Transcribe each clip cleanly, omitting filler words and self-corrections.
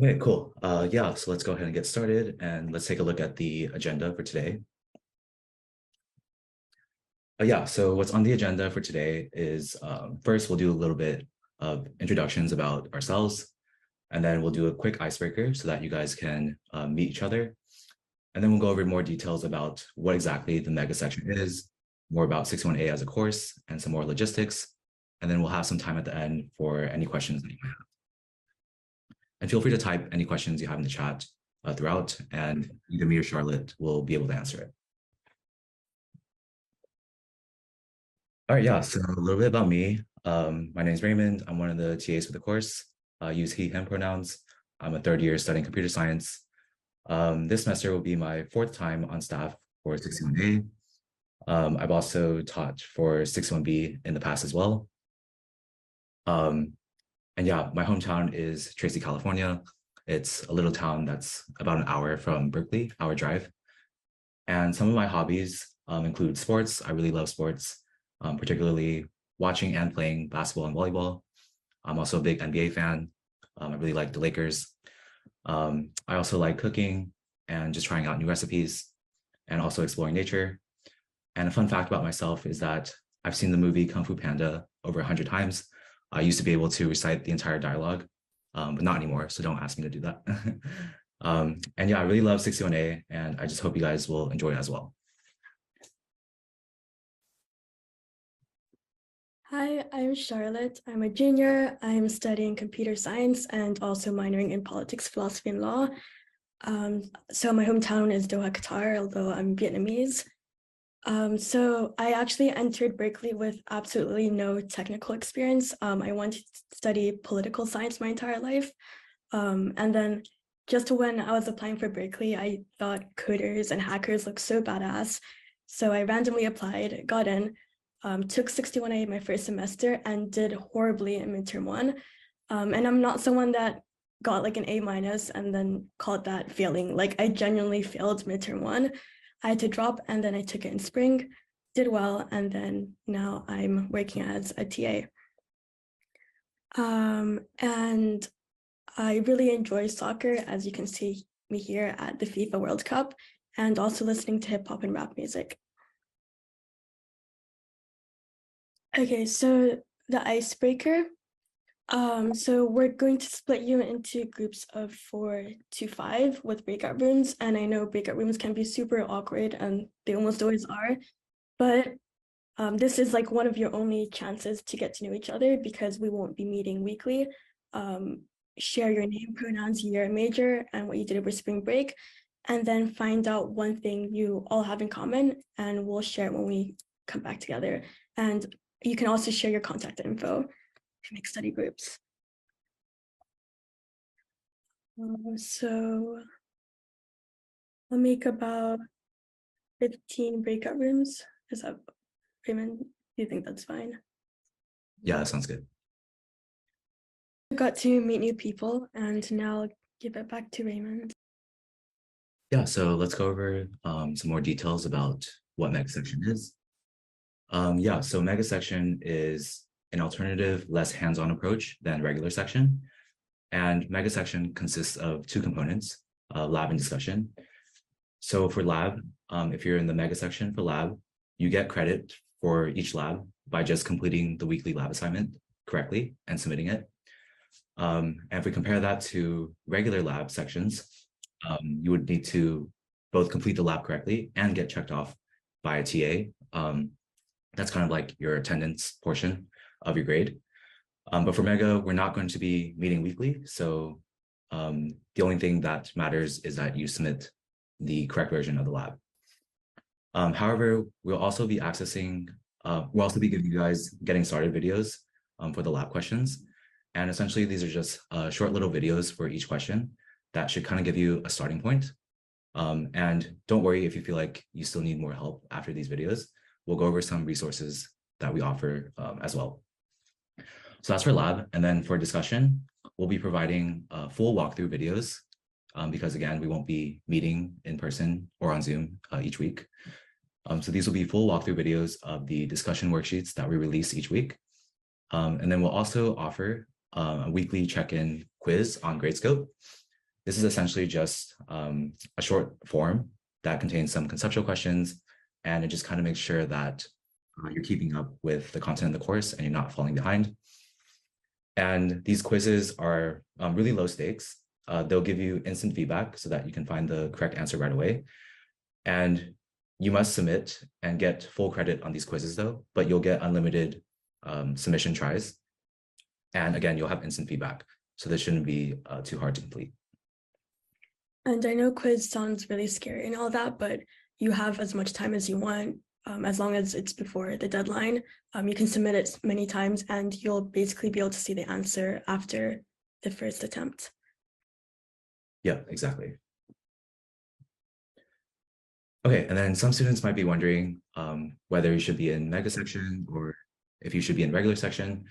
Okay, cool. Yeah, so let's go ahead and get started and let's take a look at the agenda for today. Yeah, so what's on the agenda for today is first we'll do a little bit of introductions about ourselves, and then we'll do a quick icebreaker so that you guys can meet each other. And then we'll go over more details about what exactly the mega section is, more about 61A as a course, and some more logistics. And then we'll have some time at the end for any questions that you might have. And feel free to type any questions you have in the chat throughout, and either me or Charlotte will be able to answer it. All right, yeah, so a little bit about me. My name is Raymond. I'm one of the TAs for the course. I use he, him pronouns. I'm a third year studying computer science. This semester will be my fourth time on staff for 61A. I've also taught for 61B in the past as well. And yeah, my hometown is Tracy, California. It's a little town that's about an hour from Berkeley, hour drive. And some of my hobbies include sports. I really love sports, particularly watching and playing basketball and volleyball. I'm also a big NBA fan. I really like the Lakers. I also like cooking and just trying out new recipes and also exploring nature. And a fun fact about myself is that I've seen the movie Kung Fu Panda over 100 times. I used to be able to recite the entire dialogue, but not anymore, so don't ask me to do that. And yeah, I really love 61A, and I just hope you guys will enjoy it as well. Hi, I'm Charlotte. I'm a junior. I'm studying computer science and also minoring in politics, philosophy, and law. So my hometown is Doha, Qatar, although I'm Vietnamese. So I actually entered Berkeley with absolutely no technical experience. I wanted to study political science my entire life. And then just when I was applying for Berkeley, I thought coders and hackers looked so badass. So I randomly applied, got in, took 61A my first semester and did horribly in midterm one. And I'm not someone that got like an A minus and then called that failing. Like I genuinely failed midterm one. I had to drop and then I took it in spring, did well, and then now I'm working as a TA. And I really enjoy soccer, as you can see me here at the FIFA World Cup, and also listening to hip hop and rap music. Okay, so the icebreaker. So we're going to split you into groups of 4 to 5 with breakout rooms. And I know breakout rooms can be super awkward and they almost always are, but this is like one of your only chances to get to know each other because we won't be meeting weekly. Share your name, pronouns, year, major, and what you did over spring break, and then find out one thing you all have in common, and we'll share it when we come back together. And you can also share your contact info to make study groups. So I'll make about 15 breakout rooms. Is that, Raymond, do you think that's fine? Yeah, that sounds good. I got to meet new people, and now I'll give it back to Raymond. Yeah, so let's go over some more details about what mega section is. Yeah, so mega section is an alternative, less hands-on approach than regular section. And mega section consists of two components, lab and discussion. So for lab, if you're in the mega section for lab, you get credit for each lab by just completing the weekly lab assignment correctly and submitting it. And if we compare that to regular lab sections, you would need to both complete the lab correctly and get checked off by a TA. That's kind of like your attendance portion of your grade. But for Mega, we're not going to be meeting weekly. So the only thing that matters is that you submit the correct version of the lab. However, we'll also be accessing, we'll also be giving you guys getting started videos for the lab questions. And essentially, these are just short little videos for each question that should kind of give you a starting point. And don't worry if you feel like you still need more help after these videos. We'll go over some resources that we offer as well. So that's for lab. And then for discussion, we'll be providing full walkthrough videos because again, we won't be meeting in person or on Zoom each week. So these will be full walkthrough videos of the discussion worksheets that we release each week. And then we'll also offer a weekly check-in quiz on Gradescope. This is essentially just a short form that contains some conceptual questions, and it just kind of makes sure that you're keeping up with the content of the course and you're not falling behind. And these quizzes are really low stakes. They'll give you instant feedback so that you can find the correct answer right away. And you must submit and get full credit on these quizzes though, but you'll get unlimited submission tries. And again, you'll have instant feedback. So this shouldn't be too hard to complete. And I know quiz sounds really scary and all that, but you have as much time as you want, as long as it's before the deadline. You can submit it many times and you'll basically be able to see the answer after the first attempt. Yeah, exactly. Okay, and then some students might be wondering whether you should be in mega section or if you should be in regular section.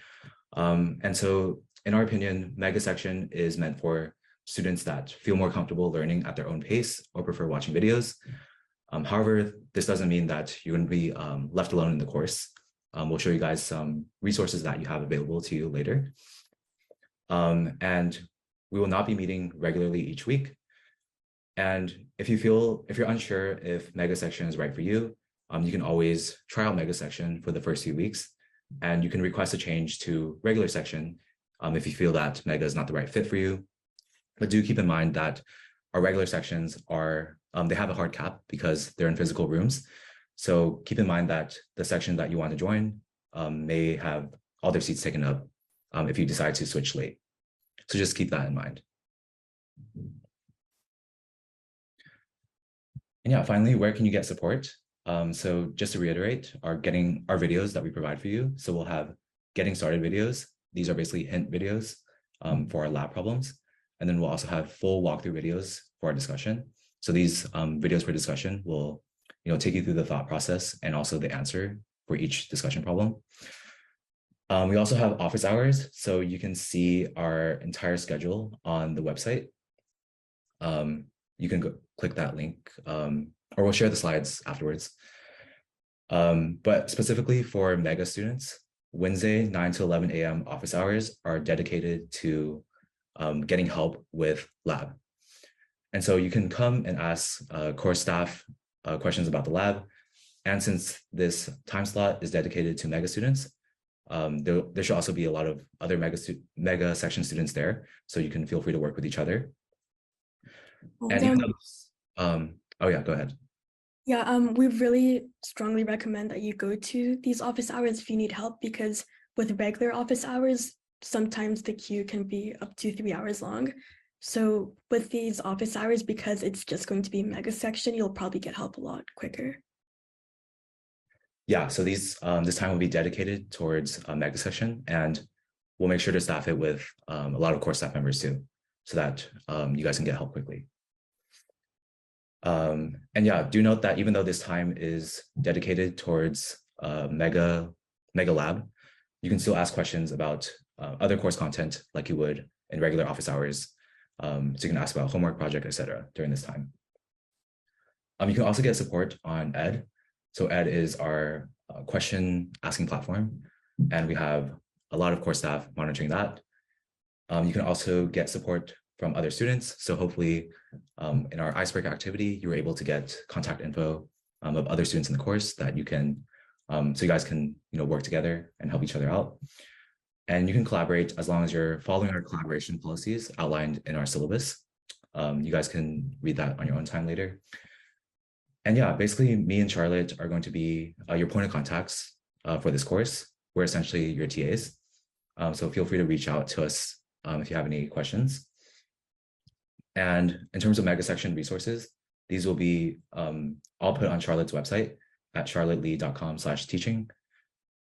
And so in our opinion, mega section is meant for students that feel more comfortable learning at their own pace or prefer watching videos. However, this doesn't mean that you're going to be left alone in the course. We'll show you guys some resources that you have available to you later. And we will not be meeting regularly each week. And if you're unsure if mega section is right for you, you can always try out mega section for the first few weeks, and you can request a change to regular section if you feel that mega is not the right fit for you. But do keep in mind that our regular sections are, they have a hard cap because they're in physical rooms. So keep in mind that the section that you want to join may have all their seats taken up if you decide to switch late. So just keep that in mind. And yeah, finally, where can you get support? So just to reiterate, our videos that we provide for you. So we'll have getting started videos. These are basically hint videos for our lab problems. And then we'll also have full walkthrough videos for our discussion. So these videos for discussion will take you through the thought process and also the answer for each discussion problem. We also have office hours. So you can see our entire schedule on the website. You can go click that link, or we'll share the slides afterwards. But specifically for mega students, Wednesday, 9 to 11 a.m. office hours are dedicated to getting help with lab. And so you can come and ask course staff questions about the lab. And since this time slot is dedicated to mega students, there should also be a lot of other mega section students there. So you can feel free to work with each other. And even though, oh yeah, go ahead. Yeah, we really strongly recommend that you go to these office hours if you need help, because with regular office hours, sometimes the queue can be up to 3 hours long. So with these office hours, because it's just going to be mega section, you'll probably get help a lot quicker. Yeah, so this time will be dedicated towards a mega section, and we'll make sure to staff it with a lot of core staff members too, so that you guys can get help quickly. And yeah, do note that even though this time is dedicated towards mega lab, you can still ask questions about other course content like you would in regular office hours. So you can ask about homework, project, etc. during this time. You can also get support on Ed. So Ed is our question asking platform, and we have a lot of core staff monitoring that. You can also get support from other students. So hopefully in our icebreaker activity, you were able to get contact info of other students in the course that you can, so you guys can work together and help each other out. And you can collaborate as long as you're following our collaboration policies outlined in our syllabus. You guys can read that on your own time later. And yeah, basically me and Charlotte are going to be your point of contacts for this course. We're essentially your TAs. So feel free to reach out to us if you have any questions. And in terms of mega section resources, these will be all put on Charlotte's website at charlottely.com/teaching.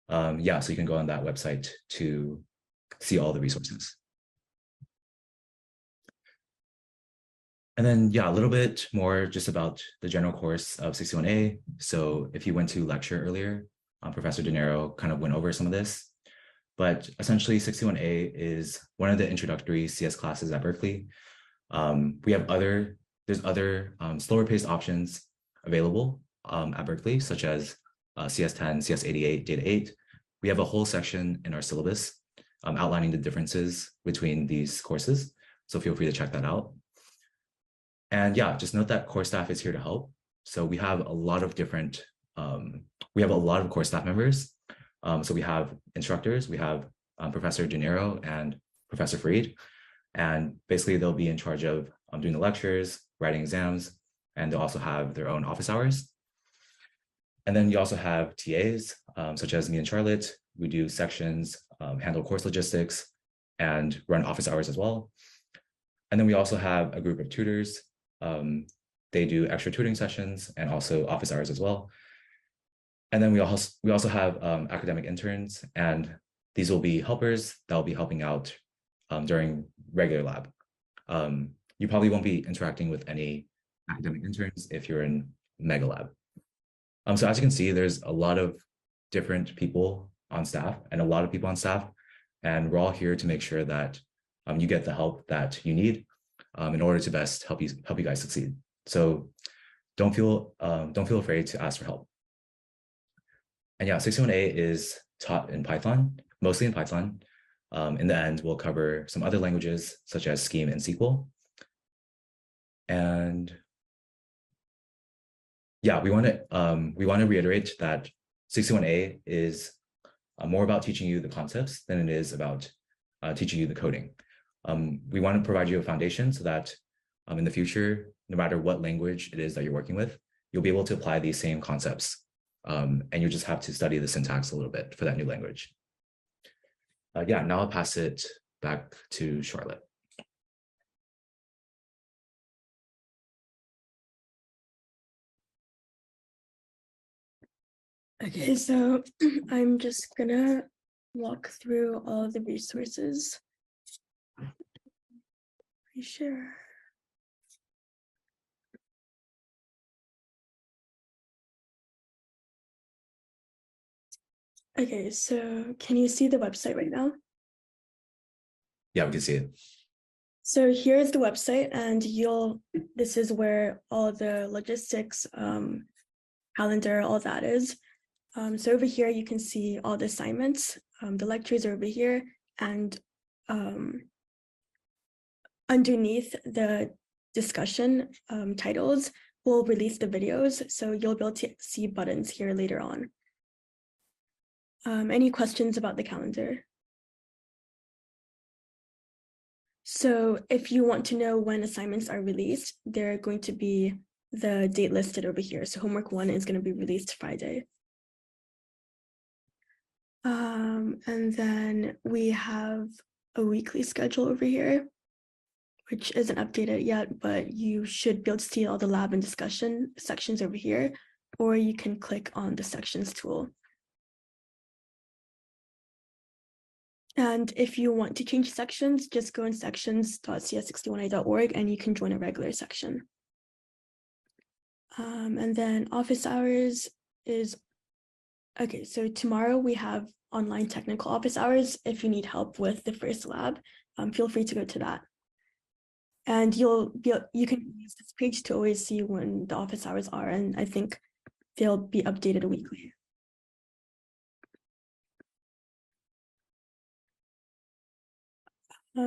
Yeah, so you can go on that website to see all the resources. And then, yeah, a little bit more just about the general course of 61A. So if you went to lecture earlier, Professor Dinero kind of went over some of this, but essentially 61A is one of the introductory CS classes at Berkeley. We have there's other slower paced options available at Berkeley, such as CS10, CS88, Data 8. We have a whole section in our syllabus outlining the differences between these courses. So feel free to check that out. And yeah, just note that core staff is here to help. So we have a lot of different, we have a lot of core staff members. So we have instructors, we have Professor Gennaro and Professor Freed, and basically they'll be in charge of doing the lectures, writing exams, and they'll also have their own office hours. And then you also have TAs, such as me and Charlotte. We do sections, handle course logistics, and run office hours as well. And then we also have a group of tutors. They do extra tutoring sessions and also office hours as well. And then we also have academic interns, and these will be helpers that will be helping out during regular lab. You probably won't be interacting with any academic interns if you're in Mega Lab. So as you can see, there's a lot of different people on staff and a lot of people on staff, and we're all here to make sure that you get the help that you need in order to best help you guys succeed. So don't feel afraid to ask for help. And yeah, 61A is taught in Python, mostly in Python. In the end, we'll cover some other languages such as Scheme and SQL. And yeah, we want to reiterate that 61A is more about teaching you the concepts than it is about teaching you the coding. We want to provide you a foundation so that in the future, no matter what language it is that you're working with, you'll be able to apply these same concepts. And you just have to study the syntax a little bit for that new language. Yeah, now I'll pass it back to Charlotte. Okay, so I'm just gonna walk through all the resources. Share. Okay, so can you see the website right now? Yeah, we can see it. So here's the website, and this is where all the logistics, calendar, all that is. So over here, you can see all the assignments. The lectures are over here, and underneath the discussion titles, we'll release the videos. So you'll be able to see buttons here later on. Any questions about the calendar? So if you want to know when assignments are released, they're going to be the date listed over here. So homework 1 is going to be released Friday. And then we have a weekly schedule over here, which isn't updated yet, but you should be able to see all the lab and discussion sections over here, or you can click on the sections tool. And if you want to change sections, just go in sections.cs61a.org and you can join a regular section. And then office hours is, okay, so tomorrow we have online technical office hours. If you need help with the first lab, feel free to go to that. And you can use this page to always see when the office hours are, and I think they'll be updated weekly.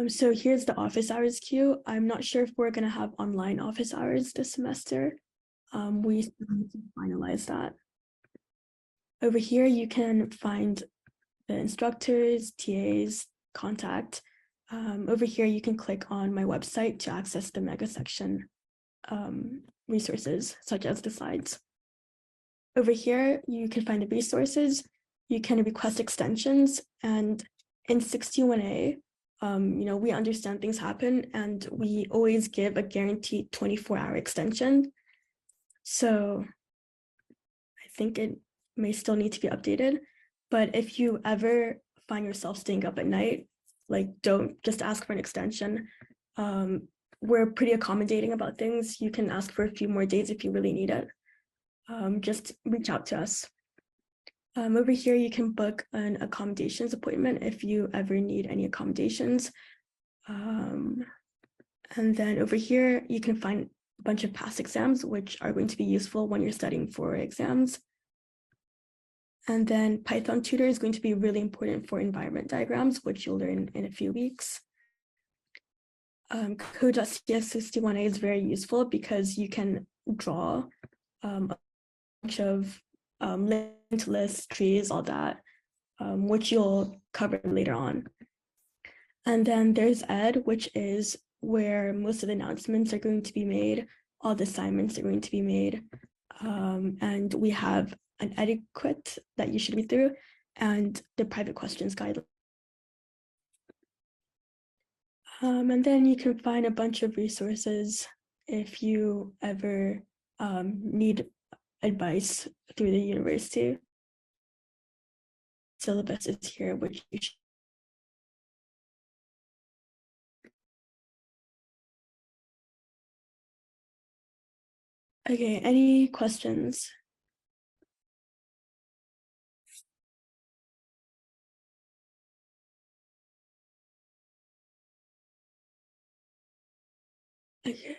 So here's the office hours queue. I'm not sure if we're going to have online office hours this semester. We still need to finalize that. Over here, you can find the instructors, TAs, contact. Over here, you can click on my website to access the mega section resources, such as the slides. Over here, you can find the resources. You can request extensions, and in 61A, we understand things happen, and we always give a guaranteed 24-hour extension. So I think it may still need to be updated, but if you ever find yourself staying up at night, don't just ask for an extension. We're pretty accommodating about things. You can ask for a few more days if you really need it. Just reach out to us. Over here, you can book an accommodations appointment if you ever need any accommodations. And then over here, you can find a bunch of past exams, which are going to be useful when you're studying for exams. And then Python tutor is going to be really important for environment diagrams, which you'll learn in a few weeks. Code.cs61a is very useful because you can draw a bunch of linked lists, trees, all that, which you'll cover later on. And then there's Ed, which is where most of the announcements are going to be made, all the assignments are going to be made. And we have an etiquette that you should read through and the private questions guide. And then you can find a bunch of resources if you ever need advice through the university. Syllabus is here, which you should. Okay, any questions? Okay.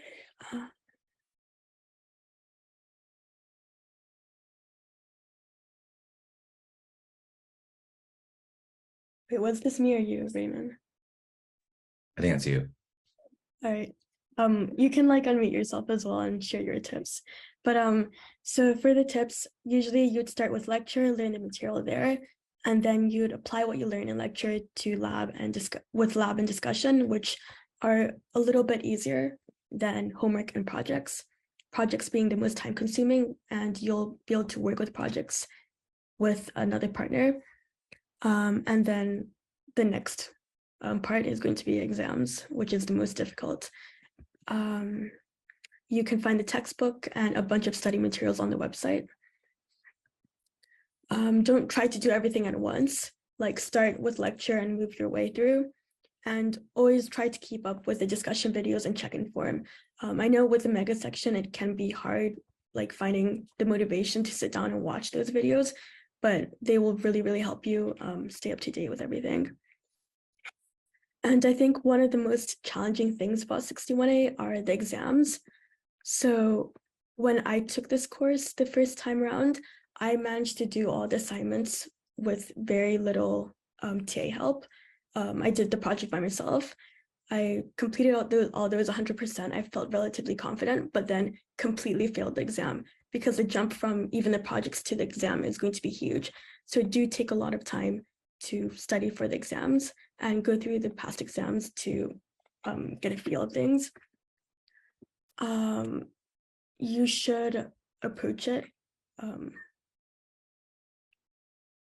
Wait, was this me or you, Raymond? I think that's you. All right. You can like unmute yourself as well and share your tips. But so for the tips, usually you'd start with lecture, learn the material there, and then you'd apply what you learn in lecture to lab and discussion, which are a little bit easier than homework and projects. Projects being the most time consuming, and you'll be able to work with projects with another partner. And then the next part is going to be exams, which is the most difficult. You can find the textbook and a bunch of study materials on the website. Don't try to do everything at once. Like start with lecture and move your way through. And always try to keep up with the discussion videos and check-in form. I know with the mega section, it can be hard, like finding the motivation to sit down and watch those videos, but they will really, really help you stay up to date with everything. And I think one of the most challenging things about 61A are the exams. So when I took this course the first time around, I managed to do all the assignments with very little TA help. I did the project by myself. I completed all those 100%. I felt relatively confident, but then completely failed the exam because the jump from even the projects to the exam is going to be huge. So do take a lot of time to study for the exams and go through the past exams to get a feel of things. You should approach it. I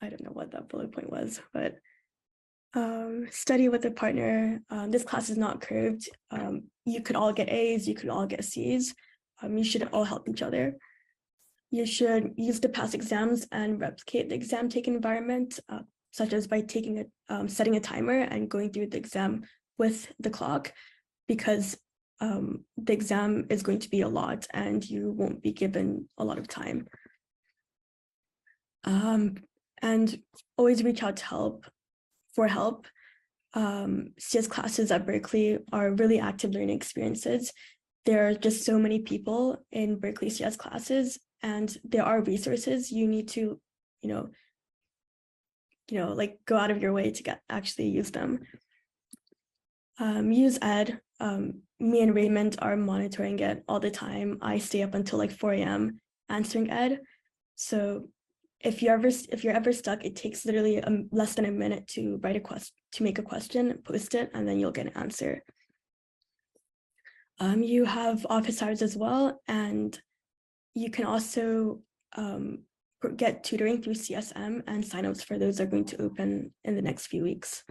don't know what that bullet point was, but study with a partner. This class is not curved. You could all get A's, you could all get C's. You should all help each other. You should use the past exams and replicate the exam taking environment, such as by setting a timer and going through the exam with the clock, because the exam is going to be a lot and you won't be given a lot of time. And always reach out for help. CS classes at Berkeley are really active learning experiences. There are just so many people in Berkeley CS classes, and there are resources. You need to, like go out of your way to actually use them. Use Ed. Me and Raymond are monitoring it all the time. I stay up until like 4 a.m. answering Ed. So if you're ever stuck, it takes literally less than a minute to make a question, post it, and then you'll get an answer. You have office hours as well, and you can also get tutoring through CSM, and signups for those are going to open in the next few weeks.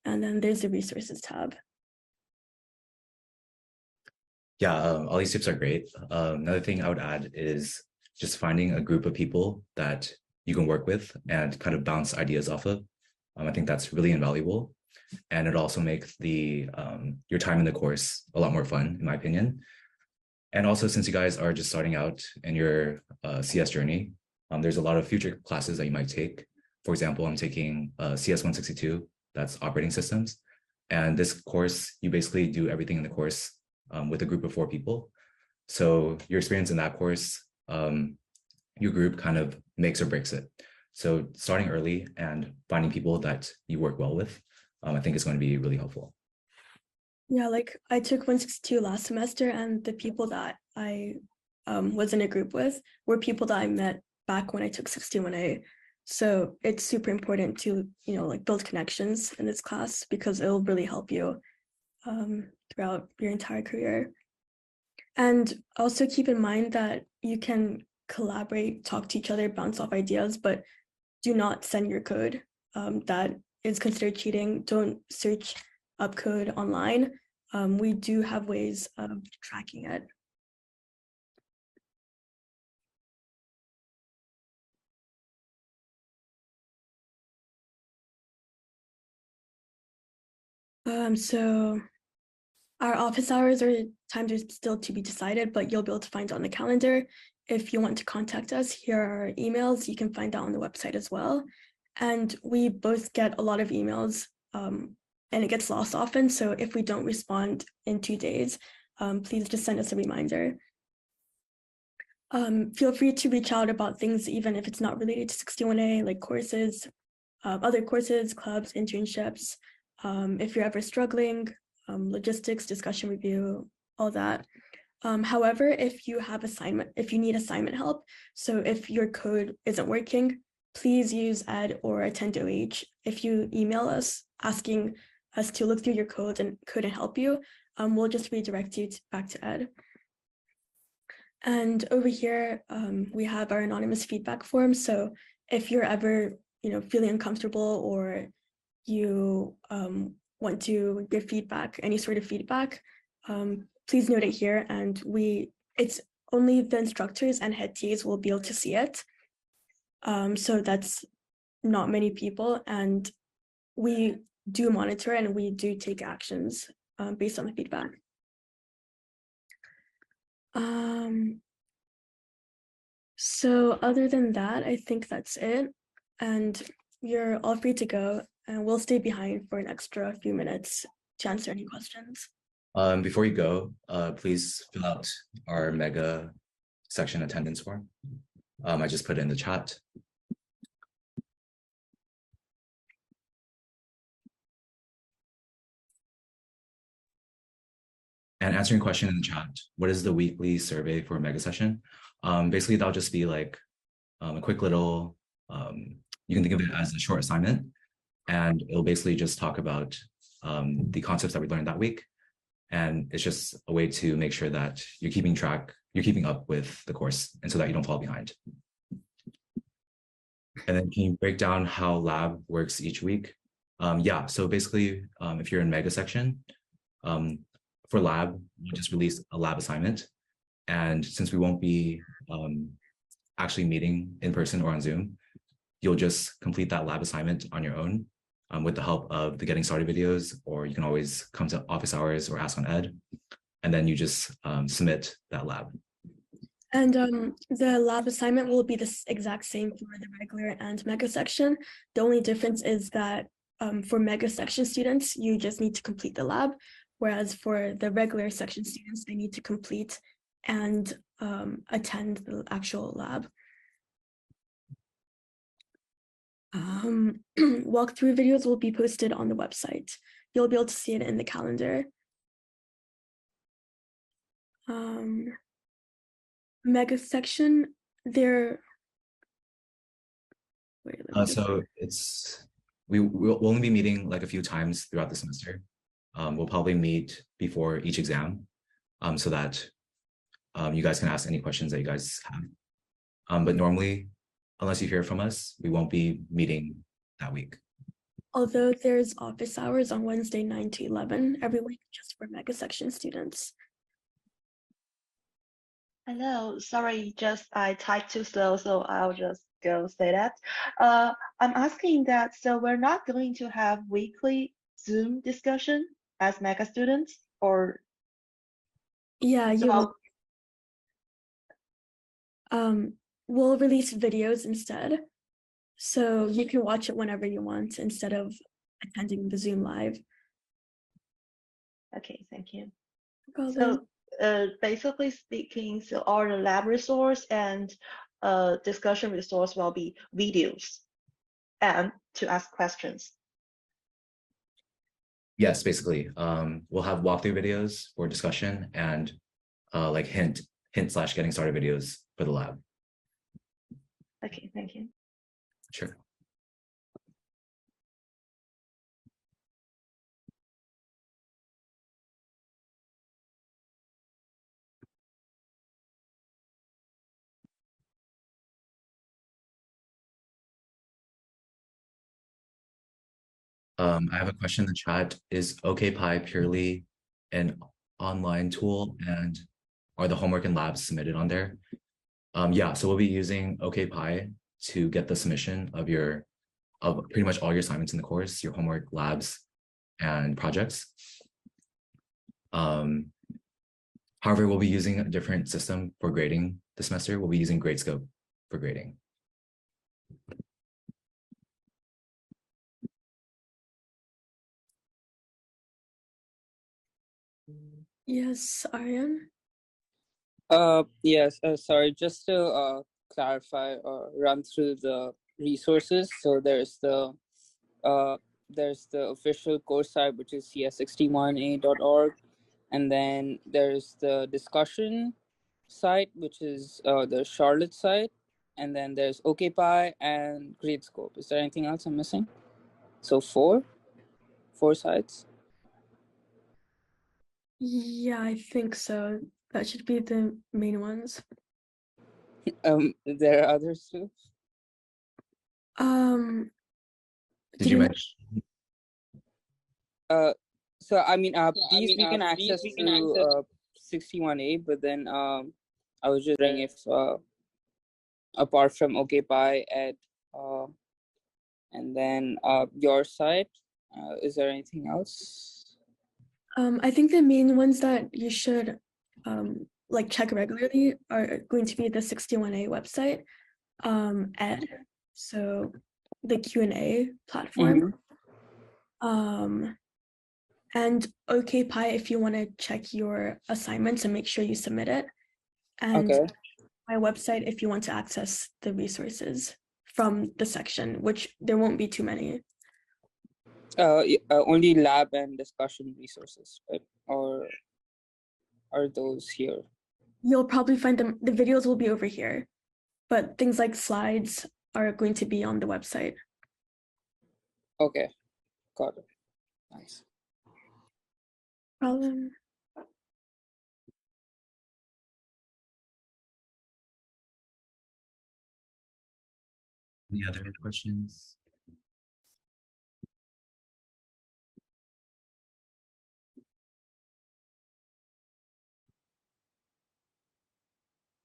And then there's the resources tab. Yeah, all these tips are great. Another thing I would add is just finding a group of people that you can work with and kind of bounce ideas off of. I think that's really invaluable. And it also makes your time in the course a lot more fun, in my opinion. And also, since you guys are just starting out in your CS journey, there's a lot of future classes that you might take. For example, I'm taking CS 162, that's operating systems. And this course, you basically do everything in the course with a group of 4 people. So your experience in that course, your group kind of makes or breaks it. So starting early and finding people that you work well with, I think is going to be really helpful. Yeah, like I took 162 last semester, and the people that I was in a group with were people that I met back when I took 61A. So it's super important to, like build connections in this class because it'll really help you throughout your entire career. And also keep in mind that you can collaborate, talk to each other, bounce off ideas, but do not send your code. That is considered cheating. Don't search up code online. We do have ways of tracking it. So our office hours or times are still to be decided, but you'll be able to find it on the calendar. If you want to contact us, here are our emails. You can find that on the website as well. And we both get a lot of emails, and it gets lost often. So if we don't respond in 2 days, please just send us a reminder. Feel free to reach out about things, even if it's not related to 61A, like courses, other courses, clubs, internships. If you're ever struggling, logistics, discussion review, all that. However, if you need assignment help, so if your code isn't working, please use Ed or attend OH. If you email us asking us to look through your code and couldn't help you, we'll just redirect you back to Ed. And over here, we have our anonymous feedback form. So if you're ever, feeling uncomfortable or you want to give feedback, any sort of feedback, please note it here. And it's only the instructors and head TAs will be able to see it. So that's not many people. And we do monitor and we do take actions based on the feedback. So other than that, I think that's it. And you're all free to go, and we'll stay behind for an extra few minutes to answer any questions. Before you go, please fill out our mega section attendance form. I just put it in the chat. And answering question in the chat, what is the weekly survey for a mega session? Basically, that'll just be like a quick little, you can think of it as a short assignment, and it'll basically just talk about the concepts that we learned that week. And it's just a way to make sure that you're keeping up with the course, and so that you don't fall behind. And then can you break down how lab works each week? Yeah, so basically, if you're in mega section, for lab, you just release a lab assignment. And since we won't be actually meeting in person or on Zoom, you'll just complete that lab assignment on your own with the help of the Getting Started videos, or you can always come to office hours or ask on Ed, and then you just submit that lab. And the lab assignment will be the exact same for the regular and mega section. The only difference is that for mega section students, you just need to complete the lab, whereas for the regular section students, they need to complete and attend the actual lab. Walkthrough videos will be posted on the website. You'll be able to see it in the calendar. Mega section, there. So we'll only be meeting like a few times throughout the semester. We'll probably meet before each exam, so that you guys can ask any questions that you guys have. But normally, unless you hear from us, we won't be meeting that week. Although there's office hours on Wednesday 9 to 11 every week just for mega section students. Hello, sorry, just I typed too slow, so I'll just go say that. I'm asking that, so we're not going to have weekly Zoom discussion as mega students, or? Yeah, you will. We'll release videos instead, so you can watch it whenever you want instead of attending the Zoom live. Okay, thank you. So, basically speaking, so all the lab resource and discussion resource will be videos and to ask questions. Yes, basically. We'll have walkthrough videos for discussion and like hint slash getting started videos for the lab. Okay, thank you. Sure. I have a question in the chat. Is OKPie purely an online tool, and are the homework and labs submitted on there? Yeah, so we'll be using OKPie to get the submission of pretty much all your assignments in the course, your homework, labs, and projects. However, we'll be using a different system for grading this semester. We'll be using Gradescope for grading. Yes, Aryan. Yes, sorry, just to clarify or run through the resources. So there's the official course site, which is cs61a.org, and then there's the discussion site, which is the Charlotte site, and then there's OKPie and Gradescope. Is there anything else I'm missing? So four sites. Yeah, I think so. That should be the main ones. There are others too. Did you mention? So I mean, these we can access through 61A, but then I was just wondering if apart from OKPie, Ed, and then your site, is there anything else? I think the main ones that you should like check regularly are going to be the 61A website, Ed, so the Q&A platform, and OKPie if you want to check your assignments and make sure you submit it, and my website if you want to access the resources from the section, which there won't be too many. Only lab and discussion resources, right? Or are those here? You'll probably find them, the videos will be over here, but things like slides are going to be on the website. Okay, got it. Nice. Problem. Any other questions?